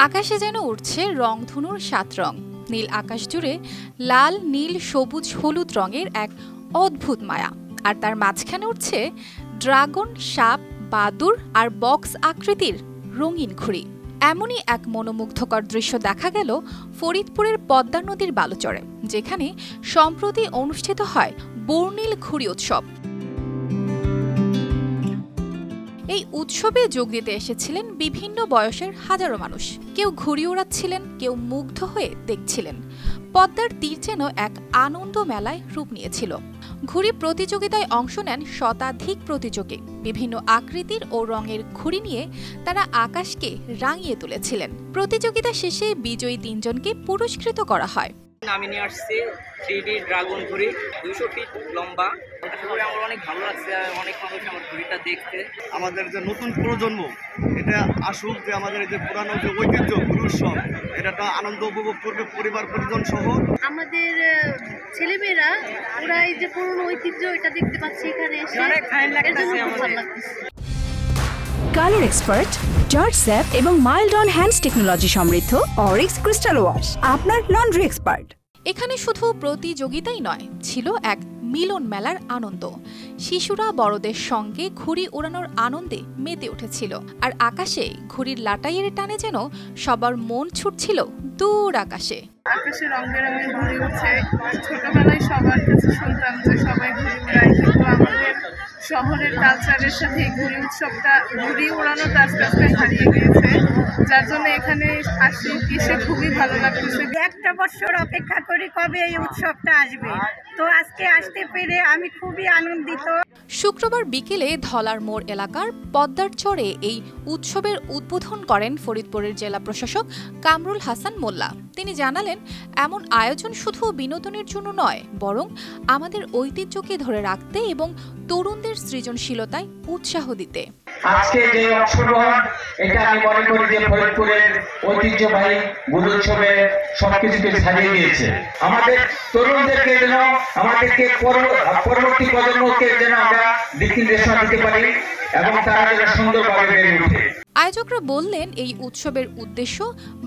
আকাশে যেন উঠছে রংধনুর ৭ রং। নীল আকাশ জুড়ে লাল, নীল, সবুজ, হলুদ রঙের এক অদ্ভুত মায়া। আর তার মাঝখানে উঠছে ড্রাগন, সাপ, বাদুড় আর বক্স আকৃতির রঙিন ঘুড়ি। এমনই এক মনোমুগ্ধকর দৃশ্য দেখা গেল ফরিদপুরের পদ্মা নদীর বালুচরে, যেখানে সম্প্রতি অনুষ্ঠিত হয় বর্ণিল ঘুড়ি উৎসব। এই উৎসবে যোগ দিতে এসেছিলেন বিভিন্ন বয়সের হাজারো মানুষ। কেউ ঘুড়ি ওড়াচ্ছিলেন, কেউ মুগ্ধ হয়ে দেখছিলেন। পদ্মার তীর যেন এক আনন্দ মেলায় রূপ নিয়েছিল। ঘুড়ি প্রতিযোগিতায় অংশ নেন শতাধিক প্রতিযোগী। বিভিন্ন আকৃতির ও রঙের ঘুড়ি নিয়ে তারা আকাশকে রাঙিয়ে তুলেছিলেন। প্রতিযোগিতা শেষে বিজয়ী ৩ জনকে পুরস্কৃত করা হয়। আমি নিয়ে আসছি 3D ড্রাগন ঘুড়ি, 200 ফিট লম্বা। আমার অনেক ভালো লাগছে, অনেক মানুষ আমার ঘুড়িটা দেখতে। আমাদের যে নতুন প্রজন্ম এটা আসুক, যে আমাদের এই যে পুরানো যে ঐতিহ্য ঘুড়ি উৎসব, এটা আনন্দ উপভোগ করবে পরিবার পরিজন সহ। আমাদের ছেলেমেয়েরা ওরা এই যে পুরনো ঐতিহ্য এটা দেখতে পাচ্ছে এখানে এসে, অনেক ফাইন লাগতেছে আমাদের। কালার এক্সপার্ট, জর্জ স্যাপ এবং মাইল্ড অন হ্যান্ডস টেকনোলজি সমৃদ্ধ অরিক্স ক্রিস্টাল ওয়াশ আপনার লন্ড্রি এক্সপার্ট। এখানে শুধু প্রতিযোগিতাই নয়, ছিল এক মিলন মেলার আনন্দ। শিশুরা বড়দের সঙ্গে ঘুড়ি ওড়ানোর আনন্দে মেতে উঠেছিল। আর আকাশে ঘুড়ির লাটাইয়ের টানে যেন সবার মন ছুটছিল দূর আকাশে। আকাশে রং বেরঙের ঘুড়ি উঠছে। ছোটবেলায় সবার কাছে শুনতাম যে সবাই ঘুড়ি উড়ায়, কিন্তু আমাদের শহরের কালচারের সাথে ঘুড়ি উৎসবটা, ঘুড়ি ওড়ানোটা আস্তে আস্তে হারিয়ে গিয়েছে, যার জন্য এখানে আসি এসে খুবই ভালো লাগতেছে। একটা বছর অপেক্ষা করি কবে এই উৎসবটা আসবে, তো আজকে আসতে পেরে আমি খুবই আনন্দিত। শুক্রবার বিকেলে ধলার মোড় এলাকার পদ্মার চরে এই উৎসবের উদ্বোধন করেন ফরিদপুরের জেলা প্রশাসক কামরুল হাসান মোল্লা। তিনি জানালেন, এমন আয়োজন শুধু বিনোদনের জন্য নয়, বরং আমাদের ঐতিহ্যকে ধরে রাখতে এবং তরুণদের সৃজনশীলতায় উৎসাহ দিতে। আজকে যে অংশগ্রহণ, এটা আমি মনে করি যে ফরিদপুরের ঐতিহ্যবাহী ঘুড়ি উৎসবে সবকিছুকে ছাড়িয়ে দিয়েছে। আমাদের তরুণদেরকে যেন, আমাদেরকে পরবর্তী প্রজন্মকে যেন আমরা দিক নির্দেশনা দিতে পারি এবং তারা যেন সুন্দরভাবে বেড়ে ওঠে। আয়োজকরা বললেন, এই উৎসবের উদ্দেশ্য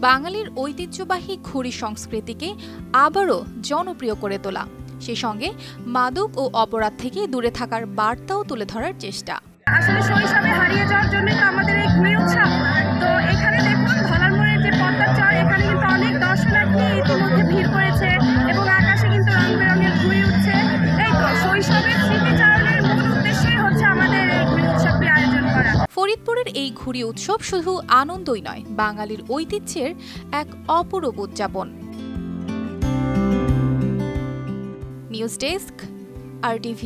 বাঙালির ঐতিহ্যবাহী ঘুড়ি সংস্কৃতিকে আবারও জনপ্রিয় করে তোলা, সেই সঙ্গে মাদক ও অপরাধ থেকে দূরে থাকার বার্তাও তুলে ধরার চেষ্টা। আসলে শৈশবে হারিয়ে যাওয়ার জন্যই তো আমাদের এই ঘুড়ি উৎসব। তো এখানে দেখুন ধলার মোড়ের যে পদ্মার চর, এখানে কিন্তু অনেক দর্শনার্থী ইতিমধ্যে ভিড় করেছে এবং আকাশে কিন্তু রং বেরঙের ঘুড়ি উঠছে। এই তো শৈশবের স্মৃতিচারণের মূল উদ্দেশ্যই হচ্ছে আমাদের এই ঘুড়ি উৎসবটি আয়োজন করা। ফরিদপুরের এই ঘুড়ি উৎসব শুধু আনন্দই নয়, বাঙালির ঐতিহ্যের এক অপরূপ উদযাপন। News desk, RTV।